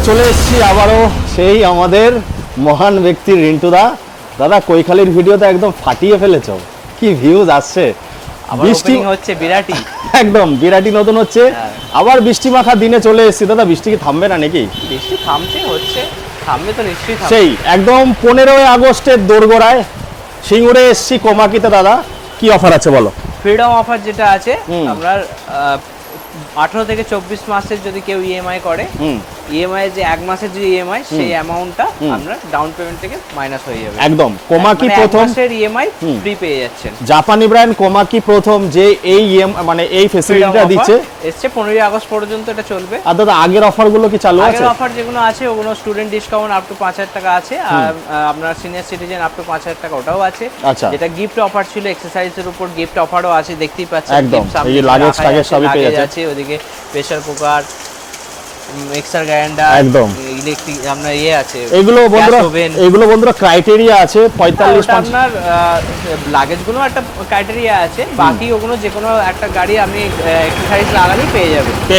চলে এসেছি আবারও সেই আমাদের মহান ব্যক্তি রিন্টুদা। দাদা কৈখালির ভিডিওতে একদম ফাটিয়ে ফেলেছো, কি ভিউজ আসছে। বৃষ্টি হচ্ছে বিরাটি, একদম বিরাটি নতুন হচ্ছে। আবার বৃষ্টি মাখা দিনে চলে এসেছি দাদা, বৃষ্টি কি থামবে না নাকি? বৃষ্টি থামছে, হচ্ছে থামবে তো নিশ্চয়ই থামবে। সেই একদম 15ই আগস্টের দোরগোড়ায় সিঙ্গুরে এসেছি কোমাকিতে। দাদা কি অফার আছে বলো? ফ্রিডম অফার যেটা আছে আপনার 18 থেকে 24 মাসের যদি কেউ ইএমআই করে, ইএমআই যে এক মাসের যে ইএমআই সেই অ্যামাউন্টটা আপনার ডাউন পেমেন্ট থেকে মাইনাস হয়ে যাবে। একদম কোমাকি প্রথম মাসের ইএমআই ফ্রি পেয়ে যাচ্ছেন। জাপানি ব্র্যান্ড কোমাকি প্রথম যে এই মানে এই ফ্যাসিলিটিটা দিচ্ছে, এসছে 15 আগস্ট পর্যন্ত এটা চলবে। আর দাদা আগের অফারগুলো কি চালু আছে? আগের অফার যেগুলো আছে ওগুলো স্টুডেন্ট ডিসকাউন্ট আপ টু 5000 টাকা আছে, আর আপনার সিনিয়র সিটিজেন আপ টু 5000 টাকা ওটাও আছে। আচ্ছা, যেটা গিফট অফার ছিল এক্সারসাইজের উপর গিফট অফারও আছে, দেখতেই পাচ্ছেন। একদম এই লাগেজ টাগেজ সবই পেয়ে যাচ্ছে। ওদিকে প্রেসার কুকার, মিক্সার গ্রাইন্ডার, একদম ইলেকট্রিক আপনার আছে। এগুলো বন্ধুরা ক্রাইটেরিয়া আছে 45 আপনার লাগেজগুলো একটা ক্রাইটেরিয়া আছে, বাকি ওগুলো যে কোনো একটা গাড়ি আপনি এক্সারসাইজ লাগালেই পেয়ে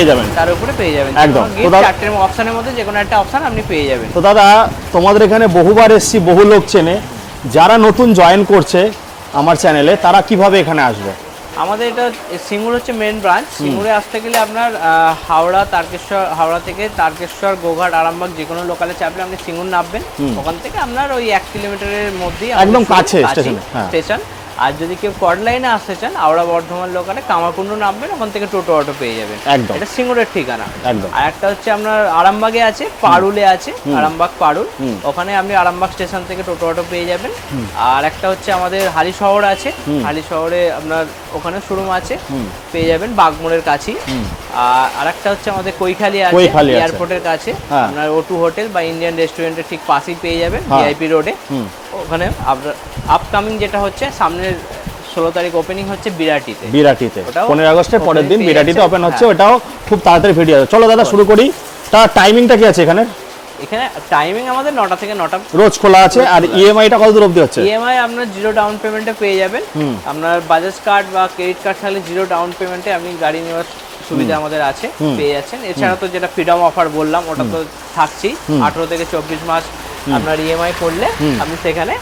যাবেন, তার উপরে পেয়ে যাবেন একদম। চারটে অপশনের মধ্যে যে কোনো একটা অপশন আপনি পেয়ে যাবেন। তো দাদা তোমাদের এখানে বহুবার এসেছি, বহু লোক চেনে। যারা নতুন জয়েন করছে আমার চ্যানেলে তারা কিভাবে এখানে আসবে? আমাদের এটা সিঙ্গুর হচ্ছে মেন ব্রাঞ্চ। সিঙ্গুরে আসতে গেলে আপনার হাওড়া থেকে তারকেশ্বর, গোঘাট, আরামবাগ যে কোনো লোকালে চাপলে আপনি সিঙ্গুর নামবেন। ওখান থেকে আপনার ওই 1 কিলোমিটারের মধ্যেই একদম কাছে স্টেশন। আর যদি কেউ কড লাইনে আসতে চান হাওড়া বর্ধমান লোকালে কামারকুণ্ড নামবেন, ওখান থেকে টোটো অটো পেয়ে যাবেন। একদম এটা সিঙ্গুরের ঠিকানা। একদম। আর একটা হচ্ছে আপনার আরামবাগে আছে, পারুলে আছে, আরামবাগ পারুল, ওখানে আপনি আরামবাগ স্টেশন থেকে টোটো অটো পেয়ে যাবেন। আর একটা হচ্ছে আমাদের হালি শহর আছে, হালি শহরে আপনার ওখানে শোরুম আছে, পেয়ে যাবেন বাগমোড়ের কাছেই। আর একটা হচ্ছে আমাদের কৈখালি আছে, এয়ারপোর্টের কাছে, আপনার O2 হোটেল বা ইন্ডিয়ান রেস্টুরেন্টের ঠিক পাশেই পেয়ে যাবেন, ভিআইপি রোডে। ওখানে আপনার আপকামিং যেটা হচ্ছে সামনের 16 তারিখ ওপেনিং হচ্ছে বিরাটিতে। 15 আগস্টের পরের দিন বিরাটিতে ওপেন হচ্ছে, ওটাও খুব তাড়াতাড়ি ভিডিও আছে। চলো দাদা শুরু করি। তার টাইমিংটা কি আছে এখানে? এখানে টাইমিং আমাদের 9টা থেকে 9টা রোজ খোলা আছে। আর ইএমআইটা কত দূর অবধি হচ্ছে? ইএমআই আপনার 0 ডাউন পেমেন্টে পেয়ে যাবেন। আপনার বাজাজ কার্ড বা ক্রেডিট কার্ড থাকলে 0 ডাউন পেমেন্টে আপনি গাড়ি নেওয়ার সুবিধা আমাদের আছে, পেয়ে যাচ্ছেন। এছাড়া তো যেটা ফ্রিডম অফার বললাম ওটা তো থাকছেই। 18 থেকে 24 মাস আপনার ইএমআই করলে আপনি সেখানে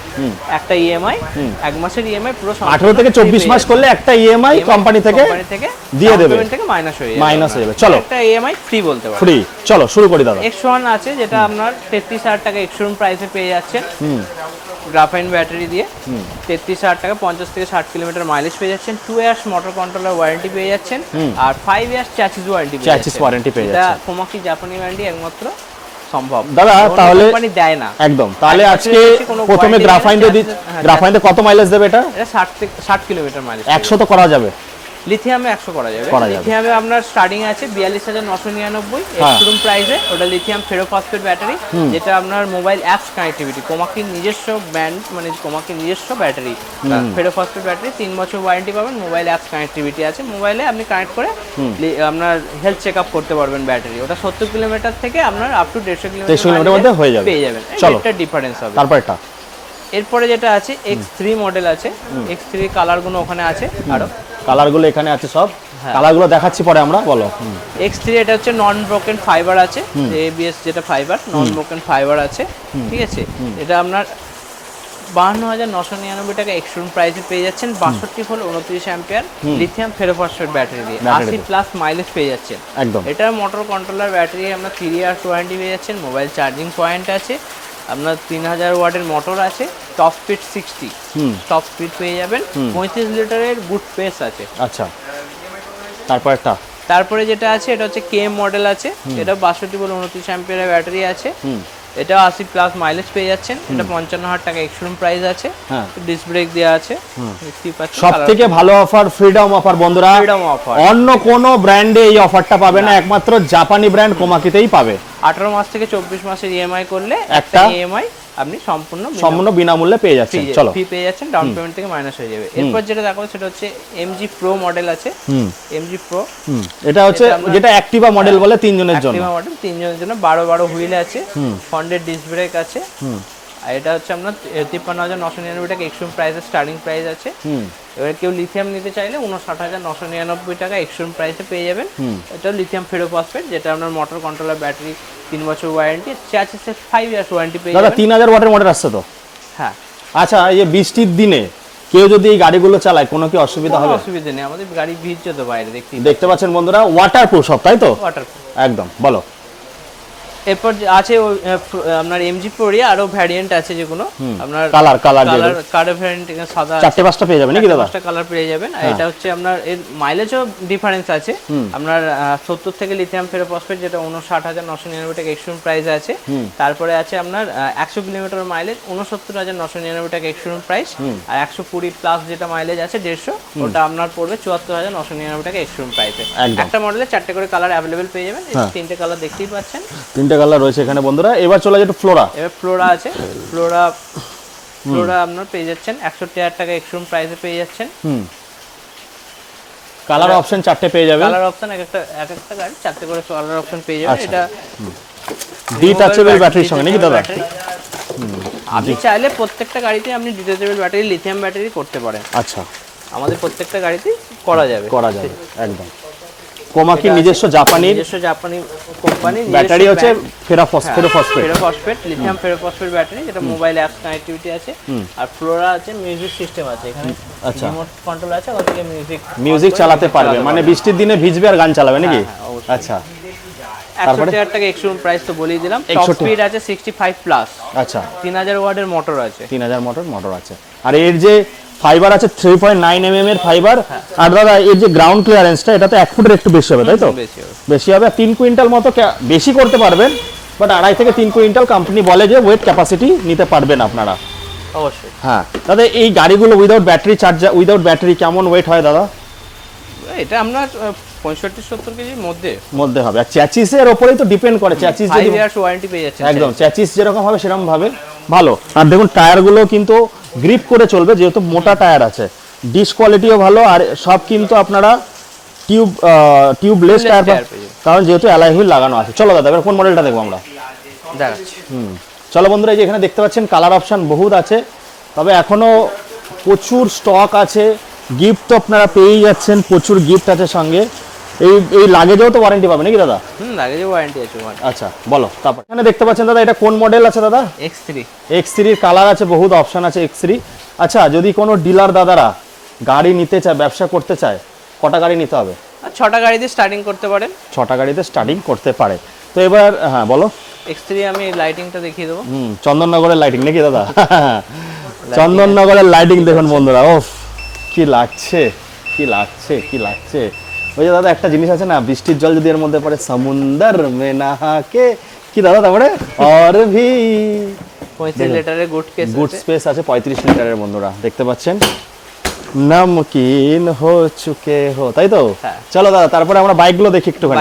একটা ইএমআই, এক মাসের ইএমআই পুরো 18 থেকে 24 মাস করলে একটা ইএমআই কোম্পানি থেকে দিয়ে দেবে, থেকে মাইনাস হয়ে যাবে। চলো একটা ইএমআই ফ্রি বলতে পারেন। ফ্রি। চলো শুরু করি দাদা। X1 আছে যেটা আপনার 33,000 টাকা এক্সশোরুম প্রাইসে পেয়ে যাচ্ছেন, গ্রাফাইন ব্যাটারি দিয়ে। 33,000 টাকা, 50 থেকে 60 কিলোমিটার মাইলেজ পেয়ে যাচ্ছেন। 2 ইয়ার্স মোটর কন্ট্রোলার ওয়ারেন্টি পেয়ে যাচ্ছেন, আর 5 ইয়ার্স চ্যাসিস ওয়ারেন্টি পেয়ে যাচ্ছেন। এটা কোমাকি জাপানি ওয়ারেন্টি একমাত্র সম্ভব দাদা। তাহলে কোম্পানি দেয় না একদম। তাহলে আজকে প্রথমে গ্রাফাইন কত মাইলেজ দেবে? এটা 60 কিলোমিটার মাইলেজ। 100 তো করা যাবে? লিথিয়ামে 100 করা যাবে। লিথিয়ামে আপনার স্টার্টিং আছে 42,999 এক্সশোরুম প্রাইসে। ওটা লিথিয়াম ফেরোফসফেট ব্যাটারি, যেটা আপনার মোবাইল অ্যাপস কানেক্টিভিটি, কোমাকির নিজস্ব ব্র্যান্ড, মানে কোমাকির নিজস্ব ব্যাটারি, ফেরোফসফেট ব্যাটারি। 3 বছর ওয়ারেন্টি পাবেন। মোবাইল অ্যাপস কানেক্টিভিটি আছে, মোবাইলে আপনি কানেক্ট করে আপনার হেলথ চেক আপ করতে পারবেন ব্যাটারি। ওটা 70 কিলোমিটার থেকে আপনার আপ টু 150 কিলোমিটার মধ্যে হয়ে যাবে, পেয়ে যাবেন। এটা ডিফারেন্স হবে। তারপরটা এরপরে যেটা আছে X3 মডেল আছে। X3 কালারগুলো ওখানে আছে, আরো কালারগুলো এখানে আছে সব। কালারগুলো দেখাচ্ছি পরে আমরা, বলো। X3 এটা হচ্ছে নন ব্রোকেন ফাইবার আছে, ABS যেটা ফাইবার, নন ব্রোকেন ফাইবার আছে, ঠিক আছে। এটা আপনার 52,999 টাকা এক্সশোরুম প্রাইসে পেয়ে যাচ্ছেন। 62 volt 29 ampere lithium ferrophosphate battery দিয়ে 80 প্লাস মাইলেজ পেয়ে যাচ্ছেন। একদম। এটা মোটর কন্ট্রোলার ব্যাটারি আপনার 3 ইয়ার্স ওয়ারেন্টি পেয়ে যাচ্ছেন। মোবাইল চার্জিং পয়েন্ট আছে আপনার, 3000 ওয়াটের মোটর আছে, টপ স্পিড 60, টপ স্পিড পেয়ে যাবেন। 35 লিটারের বুট স্পেস আছে। আচ্ছা, তারপরে যেটা আছে এটা হচ্ছে KM মডেল আছে। এটা 62 ভোল্ট 29 অ্যাম্পিয়ারের ব্যাটারি আছে। এটা 80 প্লাস মাইলেজ পেয়ে যাচ্ছেন। এটা 55,000 টাকা এক্সশোরুম প্রাইস আছে। ডিস্ক ব্রেক দেওয়া আছে। সবথেকে ভালো অফার ফ্রিডম অফার বন্ধুরা। অন্য কোন ব্র্যান্ডে এই অফারটা পাবে না, একমাত্র জাপানি ব্র্যান্ড কোমাকিতেই পাবে। 18 মাস থেকে 24 মাসের ইএমআই করলে একটা ইএমআই আপনি সম্পূর্ণ বিনামূল্যে পেয়ে যাচ্ছেন। চলো ফ্রি পেয়ে যাচ্ছেন, ডাউন পেমেন্ট থেকে মাইনাস হয়ে যাবে। এরপর যেটা দেখাবো সেটা হচ্ছে MG Pro মডেল আছে। MG Pro এটা হচ্ছে যেটা অ্যাক্টিভা মডেল বলে, 3 জনের জন্য। অ্যাক্টিভা মডেল 3 জনের জন্য, 12 হুইল আছে, ফ্রন্টের ডিস্ক ব্রেক আছে, আর এটা হচ্ছে আপনার 53,999 টাকা এক্সট্রিম প্রাইসে স্টার্টিং প্রাইস আছে। এবার কেউ লিথিয়াম নিতে চাইলে 59,999 টাকা এক্সট্রিম প্রাইসে পেয়ে যাবেন। এটা লিথিয়াম ফেরোফসফেট, যেটা আপনার মোটর কন্ট্রোলার, ব্যাটারি, 3 বছর ওয়ারেন্টি, চ্যাসিসের 5 ইয়ার্স ওয়ারেন্টি পেয়ে দাদা যাবেন। 3000 ওয়াটের মোটর আসছে তো? হ্যাঁ। আচ্ছা, এই যে বৃষ্টির দিনে কেউ যদি এই গাড়িগুলো চালায় কোনো কি অসুবিধা হবে? অসুবিধা নেই, আমাদের গাড়ি ভিজছে তো বাইরে, দেখতে পাচ্ছেন বন্ধুরা, ওয়াটারপ্রুফ সব, তাই তো? ওয়াটারপ্রুফ একদম। বলো। এরপর আছে আপনার এমজি প্রোরিয়া, আরো ভ্যারিয়েন্ট আছে যেগুলো আপনার কালার ভ্যারিয়েন্ট, সাদা 4-5টা পেয়ে যাবেন নাকি দাদা? 5টা কালার পেয়ে যাবেন। আর এটা হচ্ছে আপনার এর মাইলেজও ডিফারেন্স আছে। আপনার 70 থেকে লিথিয়াম ফেরোফসফেট, যেটা 59,999 টাকা এক্সট্রিম প্রাইস আছে। তারপরে আছে আপনার 100 কিলোমিটার মাইলেজ, 69,999 টাকা এক্সট্রিম প্রাইস। আর 120 প্লাস যেটা মাইলেজ আছে 150, ওটা আপনার পড়বে 74,999 টাকা এক্সট্রিম প্রাইসে। একটা মডেলে 4টে করে কালার অ্যাভেলেবেল পেয়ে যাবেন। এই 3টে কালার দেখতেই পাচ্ছেন, 3টে কালার রয়েছে এখানে বন্ধুরা। এবার চলে যাচ্ছে ফ্লোরা। এবার ফ্লোরা আছে। ফ্লোরা আপনার পেয়ে যাচ্ছেন 61,000 টাকা এক্সট্রিম প্রাইসে পেয়ে যাচ্ছেন। কালার অপশন 4টে পেয়ে যাবেন। কালার অপশন এক একটা গাড়ি 4টে করে কালার অপশন পেয়ে যাবেন। এটা ডিটাচেবল ব্যাটারির সঙ্গে নাকি দাদা? আপনি চাইলে প্রত্যেকটা গাড়িতে আপনি ডিটাচেবল ব্যাটারি, লিথিয়াম ব্যাটারি করতে পারেন। আচ্ছা, আমাদের প্রত্যেকটা গাড়িতে করা যাবে একদম। কোমাকি নিজস্ব জাপানি কোম্পানি ব্যাটারি হচ্ছে ফেরোফসফেট, লিথিয়াম ফেরোফসফেট ব্যাটারি, যেটা মোবাইল অ্যাপস কানেক্টিভিটি আছে। আর ফ্লোরা আছে মিউজিক সিস্টেম আছে এখানে। আচ্ছা, রিমোট কন্ট্রোল আছে, ওখান থেকে মিউজিক চালাতে পারবে, মানে বৃষ্টির দিনে ভিজবে আর গান চালাবে নাকি? আচ্ছা। 61,000 টাকা এক্সট্রিম প্রাইস তো বলেই দিলাম। টপ স্পিড আছে 65 প্লাস। আচ্ছা, 3000 ওয়াটের মোটর আছে। 3000 মোটর আছে। আর এর যে ফাইবার আছে 3.9 mm এর ফাইবার। আর দাদা এর যে গ্রাউন্ড ক্লিয়ারেন্সটা, এটা তো 1 ফুটের একটু বেশি হবে, তাই তো? বেশি হবে। 3 কুইন্টাল মতো বেশি করতে পারবেন, বাট 2.5 থেকে 3 কুইন্টাল কোম্পানি বলে যে ওয়েট ক্যাপাসিটি নিতে পারবেন আপনারা। অবশ্যই। হ্যাঁ দাদা, এই গাড়িগুলো উইদাউট ব্যাটারি কেমন ওয়েট হয় দাদা? এটা আমরা 65-70 কেজির মধ্যে হবে। আর চ্যাসিসের উপরেই তো ডিপেন্ড করে। চ্যাসিস 5 ইয়ার্স ওয়ারেন্টি পেয়ে যাচ্ছে একদম। চ্যাসিস যেরকম হবে সেরকম ভাবে ভালো। আর দেখুন টায়ারগুলো কিন্তু গ্রিপ করে চলবে, যেহেতু মোটা টায়ার আছে। ডিস্ক কোয়ালিটিও ভালো। আর সব কিন্তু আপনারা টিউবলেস টায়ার, কারণ যেহেতু অ্যালয় হুইল লাগানো আছে। চলো দাদা, এবার কোন মডেলটা দেখবো আমরা? দেখাচ্ছি। চলো বন্ধুরা, এই যে এখানে দেখতে পাচ্ছেন কালার অপশন বহুত আছে, তবে এখনো প্রচুর স্টক আছে। গিফট তো আপনারা পেয়েই যাচ্ছেন, প্রচুর গিফট আছে সঙ্গে। এই লাগেজেও তো ওয়ারেন্টি পাবে নাকি দাদা? লাগেজে ওয়ারেন্টি আছে। আচ্ছা, বলো। তারপর এখানে দেখতে পাচ্ছেন দাদা, এটা কোন মডেল আছে দাদা? X3 এর কালার আছে, বহুত অপশন আছে X3। আচ্ছা, যদি কোনো ডিলার দাদারা গাড়ি নিতে চায়, ব্যবসা করতে চায়, কটা গাড়ি নিতে হবে? 6টা গাড়িতে স্টার্টিং করতে পারেন। 6টা গাড়িতে স্টার্টিং করতে পারে। তো এবার হ্যাঁ বলো। X3 আমি লাইটিংটা দেখিয়ে দেবো। চন্দননগরের লাইটিং নাকি দাদা? চন্দননগরের লাইটিং দেখুন বন্ধুরা, ওফ কি লাগছে। ওই যে দাদা একটা জিনিস আছে না, বৃষ্টির জল যদি এর মধ্যে পড়ে, সমুন্দর মে নাহাকে, কি দাদা তারপরে আর ভি 35 লিটারের গুড স্পেস আছে। 35 লিটারের বন্ধুরা দেখতে পাচ্ছেন। নমকিন হো চুকে হো, তাই তো? চলো দাদা, তারপরে আমরা বাইকগুলো দেখি একটুখানি।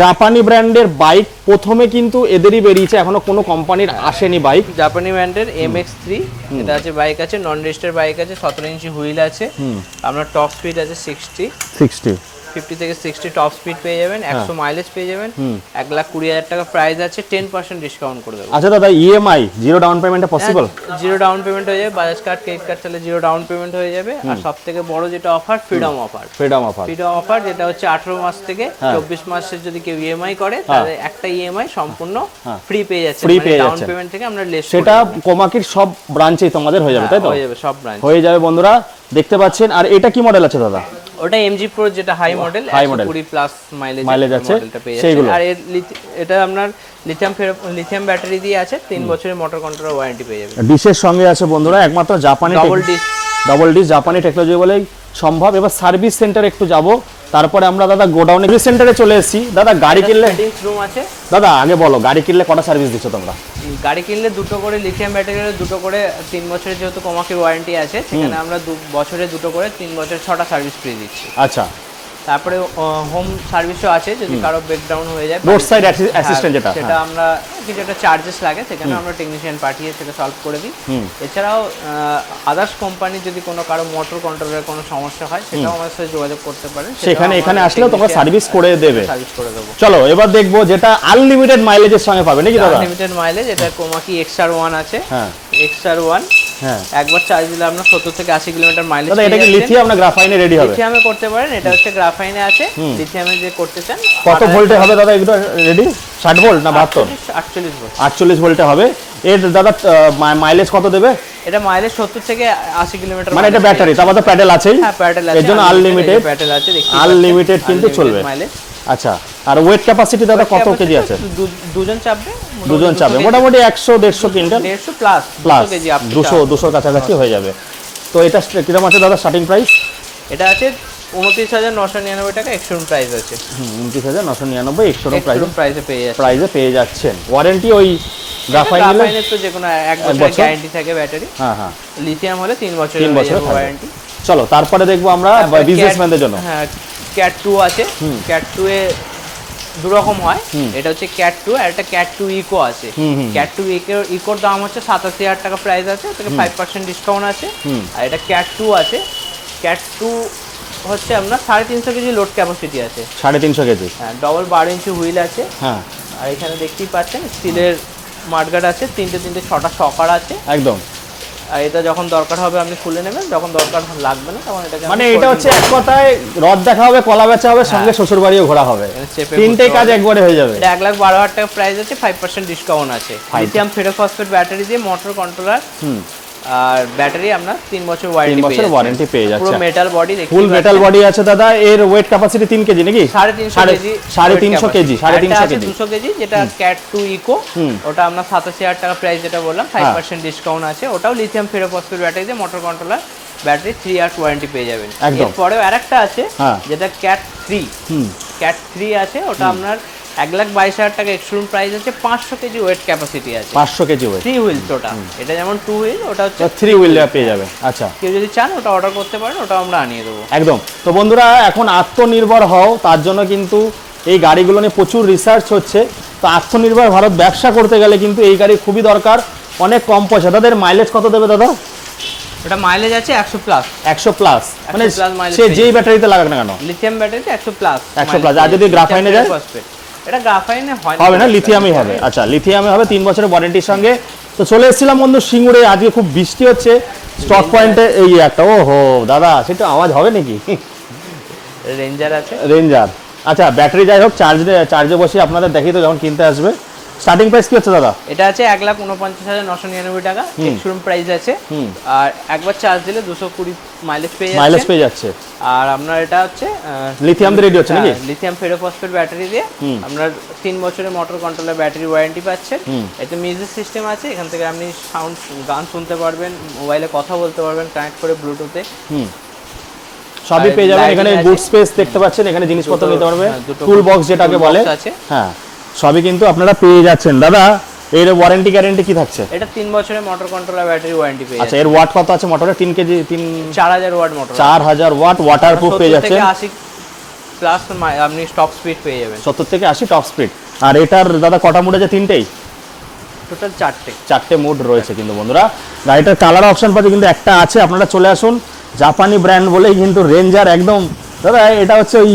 জাপানি ব্র্যান্ডের বাইক প্রথমে কিন্তু এদেরই বেরিয়েছে, এখনো কোনো কোম্পানির আসেনি বাইক। জাপানি ব্র্যান্ডের MX3 এটা আছে, বাইক আছে, নন রেজিস্টার্ড বাইক আছে, 17 ইঞ্চি হুইল আছে। আপনার টপ স্পিড আছে 50 থেকে 60 টপ স্পিড পেয়ে যাবেন। 100 মাইলেজ পেয়ে যাবেন। 1,20,000 টাকা প্রাইস আছে, 10% ডিসকাউন্ট করে দেবো। আচ্ছা দাদা, EMI জিরো ডাউন পেমেন্টে পসিবল? জিরো ডাউন পেমেন্ট হয়ে যাবে, বাজাজ কার্ড, ক্রেডিট কার্ড চাইলে জিরো ডাউন পেমেন্ট হয়ে যাবে। আর সবথেকে বড় যেটা অফার, ফ্রিডম অফার, যেটা হচ্ছে 18 মাস থেকে 24 মাসের যদি কেউ EMI করে, তাহলে একটা EMI সম্পূর্ণ ফ্রি পেয়ে যাচ্ছে। ডাউন পেমেন্ট থেকে আমরা লেস, সেটা কোমাকির সব ব্রাঞ্চেই তোমাদের হয়ে যাবে, তাই তো? হয়ে যাবে, সব ব্রাঞ্চ হয়ে যাবে বন্ধুরা, দেখতে পাচ্ছেন। আর এটা কি মডেল আছে দাদা? ওটা MG Pro, যেটা হাই মডেল, 120 প্লাস মাইলেজ আছে সেইগুলো। আর এটা আপনার লিথিয়াম ব্যাটারি দিয়ে আছে, 3 বছরের মোটর কন্ট্রোলার ওয়ারেন্টি পেয়ে যাবে। ডিশের সঙ্গে আছে বন্ধুরা, একমাত্র জাপানি ডাবল ডিশ জাপানি টেকনোলজি বলেই সম্ভব। এবার সার্ভিস সেন্টার একটু যাব, তারপরে আমরা দাদা গোডাউনে সেন্টারে চলে এসেছি। দাদা গাড়ি কিনলে রুম আছে। দাদা আগে বলো, গাড়ি কিনলে কটা সার্ভিস দিচ্ছ তোমরা? গাড়ি কিনলে 2টো করে, লিথিয়াম ব্যাটারির 2টো করে, 3 বছরের যেহেতু কোমাকির ওয়ারেন্টি আছে, সেখানে আমরা 2 বছরে 2টো করে 3 বছরের 6টা সার্ভিস ফ্রি দিচ্ছি। আচ্ছা, তারপরে হোম সার্ভিসও আছে, যদি কারো ব্রেকডাউন হয়ে যায়, রোড সাইড অ্যাসিস্ট্যান্ট, যেটা আমরা কিছু একটা চার্জেস লাগে, সেখানে আমরা টেকনিশিয়ান পাঠিয়ে সেটা সলভ করে দিই। এছাড়াও আদার্স কোম্পানি যদি কোনো কারো মোটর কন্ট্রোলের কোনো সমস্যা হয়, সেটাও আমাদের সাথে যোগাযোগ করতে পারেন। এখানে আসলেও তোমরা সার্ভিস করে দেবে। দেবো। চলো এবার দেখবো যেটা আনলিমিটেড মাইলেজের সঙ্গে পাবে নাকি দাদা? আনলিমিটেড মাইলেজ, এটা কোমাকি XR1 আছে। XR1 হ্যাঁ একবার চার্জ দিলে আপনার 70 থেকে 80 কিলোমিটার মাইলেজ। দাদা এটা কি লিথিয়াম না গ্রাফাইনে রেডি হবে? লিথিয়ামে করতে পারেন, এটা হচ্ছে গ্রাফাইনে আছে। লিথিয়ামে যে করতে চান কত ভোল্টে হবে দাদা এগুলো রেডি? 60 ভোল্ট না 72? 48 ভোল্ট। 48 ভোল্টে হবে। এর দাদা মাইলেজ কত দেবে? এটা মাইলেজ 70 থেকে 80 কিলোমিটার। মানে এটা ব্যাটারি, তারপর তো প্যাডেল আছেই। হ্যাঁ প্যাডেল আছে, এর জন্য আনলিমিটেড প্যাডেল আছে, আনলিমিটেড কিন্তু চলবে। মাইলেজ। আচ্ছা, আর ওয়েট ক্যাপাসিটি দাদা কত কেজি আছে? দুজন চাপবে, দুজন চাপবে মোটামুটি 100-150 কুইন্টাল, 150 প্লাস কেজি, 200 কাছাকাছি হয়ে যাবে। তো এটা কিরকম আছে দাদা স্টার্টিং প্রাইস? এটা আছে 29,999 টাকা এক্সট্রুম প্রাইস আছে। 29,999 এক্সট্রুম প্রাইসে পেয়ে যাচ্ছে। প্রাইসে পেয়ে যাচ্ছেন। ওয়ারেন্টি ওই গ্রাফাইনের তো যে কোনো 1 বছর গ্যারান্টি থাকে ব্যাটারি। হ্যাঁ হ্যাঁ। লিথিয়াম হলে 3 বছরের ওয়ারেন্টি। চলো তারপরে দেখবো আমরা বিজনেসম্যানদের জন্য। হ্যাঁ ক্যাট 2 আছে। ক্যাট 2 এ দু রকম হয়, এটা হচ্ছে ক্যাট 2 আর একটা ক্যাট 2 ইকো আছে। ক্যাট 2 ইকোর দাম হচ্ছে 87,000 টাকা প্রাইস আছে, থেকে 5% ডিসকাউন্ট আছে। আর এটা ক্যাট 2 আছে। ক্যাট 2 হচ্ছে আপনার 350 কেজি লোড ক্যাপাসিটি আছে। 350 কেজি। হ্যাঁ ডবল 12 ইঞ্চি হুইল আছে। হ্যাঁ আর এখানে দেখতেই পাচ্ছেন স্টিলের মাঠগার্ড আছে, 6টা শকার আছে একদম। আর এটা যখন দরকার হবে আপনি খুলে নেবেন, যখন দরকার লাগবে না তখন এটাকে মানে এটা হচ্ছে এক কথায় রড দেখা হবে, কলা বেচা হবে, সঙ্গে শ্বশুর বাড়িও ঘোরা হবে, তিনটেই কাজ একবারে হয়ে যাবে। এটা 1,12,000 টাকা প্রাইস আছে, 5% ডিসকাউন্ট আছে। লিথিয়াম ফেরোফসফেট ব্যাটারি দিয়ে মোটর কন্ট্রোলার আর ব্যাটারি আপনার 3 বছর ওয়ারেন্টি পেয়ে যাচ্ছে। পুরো মেটাল বডি, ফুল মেটাল বডি আছে দাদা। এর ওয়েট ক্যাপাসিটি 3 কেজি নাকি? 350 কেজি। 350 KG, 350 KG. 200 কেজি যেটা ক্যাট 2 ইকো, ওটা আমরা 87,000 টাকা প্রাইস যেটা বললাম, 5% ডিসকাউন্ট আছে। ওটাও লিথিয়াম ফেরোফসফেট ব্যাটারি দিয়ে motor controller battery 3 years warranty পেয়ে যাবেন। এরপরেও আরেকটা আছে যেটা ক্যাট 3। ক্যাট 3 আছে, ওটা আপনার 1,22,000 টাকা এক্সট্রুম প্রাইস আছে, 500 কেজি ওয়েট ক্যাপাসিটি আছে। 500 কেজি ওয়েট, 3 হুইল ওটা। এটা যেমন 2 হুইল, ওটা হচ্ছে 3 হুইল পেয়ে যাবে। আচ্ছা, কেউ যদি চান ওটা অর্ডার করতে পারেন, ওটা আমরা আনিয়ে দেবো একদম। তো বন্ধুরা এখন আত্মনির্ভর হও, তার জন্য কিন্তু এই গাড়িগুলো নিয়ে প্রচুর রিসার্চ হচ্ছে। তো আত্মনির্ভর ভারত ব্যবসা করতে গেলে কিন্তু এই গাড়ি খুবই দরকার। অনেক কম পয়সা। তাদের মাইলেজ কত দেবে দাদা? এটা মাইলেজ আছে 100 প্লাস। 100 প্লাস মানে সে যেই ব্যাটারিতে লাগাক না কেন, লিথিয়াম ব্যাটারিতে 100 প্লাস। 100 প্লাস। আর যদি গ্রাফাইনে যায়? এটা গ্রাফাইনে হবে না, লিথিয়ামই হবে। আচ্ছা, লিথিয়ামে হবে, 3 বছরের ওয়ারেন্টির সঙ্গে। তো চলে এসেছিলাম বন্ধু সিঙ্গুরে। আজকে খুব বৃষ্টি হচ্ছে, স্টক পয়েন্টে এই একটা। ও হো দাদা, সেটা আওয়াজ হবে নাকি? রেঞ্জার আছে। রেঞ্জার। আচ্ছা, ব্যাটারি যাই হোক, চার্জে বসে আপনাদের দেখি তো যখন কিনতে আসবে। স্টার্টিং প্রাইস কি হচ্ছে দাদা? এটা আছে 1,49,999 টাকা এক্সট্রুম প্রাইস আছে। আর একবার চার্জ দিলে 220 মাইলেজ পেয়ে যাচ্ছে। আর আপনার এটা হচ্ছে লিথিয়াম দিয়ে রেডি হচ্ছে নাকি? লিথিয়াম ফেরোফসফেট ব্যাটারি দিয়ে আপনার 3 বছরের মোটর কন্ট্রোলার ব্যাটারি ওয়ারেন্টি পাচ্ছেন। এতে মিউজিক সিস্টেম আছে, এখান থেকে আপনি সাউন্ড গান শুনতে পারবেন, মোবাইলে কথা বলতে পারবেন কানেক্ট করে ব্লুটুথে। সবই পেয়ে যাবেন এখানে। বুট স্পেস দেখতে পাচ্ছেন, এখানে জিনিসপত্র নিতে পারবেন, টুল বক্স যেটাকে বলে। হ্যাঁ, সবই কিন্তু আপনারা পেয়ে যাচ্ছেন। দাদা এর ওয়ারেন্টি গ্যারান্টি কি থাকছে? এটা 3 বছরের মোটর কন্ট্রোলার ব্যাটারি ওয়ারেন্টি পেয়ে যাচ্ছে। আচ্ছা, এর ওয়াট কত আছে মোটরে? 3 KG, 4000 watt motor. 4000 watt waterproof পেয়ে যাচ্ছে। 80 প্লাস আপনি টপ স্পিড পেয়ে যাবেন। 70 থেকে 80 টপ স্পিড। আর এটার দাদা কটা মোড আছে? 3টেই? টোটাল 4টে মোড রয়েছে কিন্তু বন্ধুরা। গাড়িটার কালার অপশন পাচ্ছে কিন্তু একটা আছে, আপনারা চলে আসুন। জাপানি ব্র্যান্ড বলেই কিন্তু রেঞ্জার একদম। দাদা এটা হচ্ছে ওই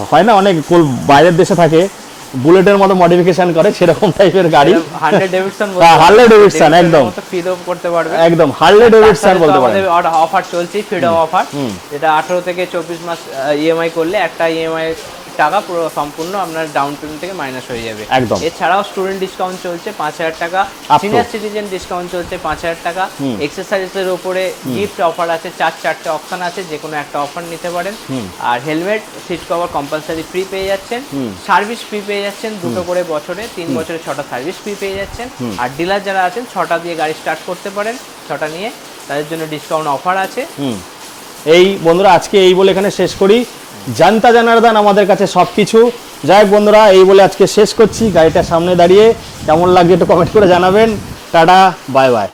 হয় না অনেক বাইরের দেশে থাকে, বুলেটের মতো মডিফিকেশন করে, সেরকম টাইপের গাড়ি। হার্লে ডেভিডসন একদম ফিল আপ করতে পারবে, একদম হার্লে ডেভিডসন বলতে পারেন। আমাদের অফার চলছে, ফ্রিডম অফার, যেটা 18 থেকে 24 মাস ইএমআই করলে একটা ইএমআই টাকা পুরো সম্পূর্ণ আপনার ডাউন পেমেন্ট থেকে মাইনাস হয়ে যাবে একদম। এছাড়াও স্টুডেন্ট ডিসকাউন্ট চলছে 5,000 টাকা, সিনিয়র সিটিজেন ডিসকাউন্ট চলছে 5,000 টাকা, এক্সারসাইজের উপরে গিফট অফার আছে, 4টে অপশন আছে, যে কোনো একটা অফার নিতে পারেন। আর helmet, seat cover compulsory free পেয়ে যাচ্ছেন, সার্ভিস ফ্রি পেয়ে যাচ্ছেন 2টো করে বছরে, 3 বছরে 6টা সার্ভিস ফ্রি পেয়ে যাচ্ছেন। আর ডিলার যারা আছেন 6টা দিয়ে গাড়ি স্টার্ট করতে পারেন, 6টা নিয়ে তাদের জন্য ডিসকাউন্ট অফার আছে। এই বন্ধুরা আজকে এই বলে এখানে শেষ করি। জানতা জানারদান আমাদের কাছে সবকিছু। যাই হোক বন্ধুরা, এই বলে আজকে শেষ করছি। গাড়িটার সামনে দাঁড়িয়ে কেমন লাগছে একটু কমেন্ট করে জানাবেন। Tata, bye bye.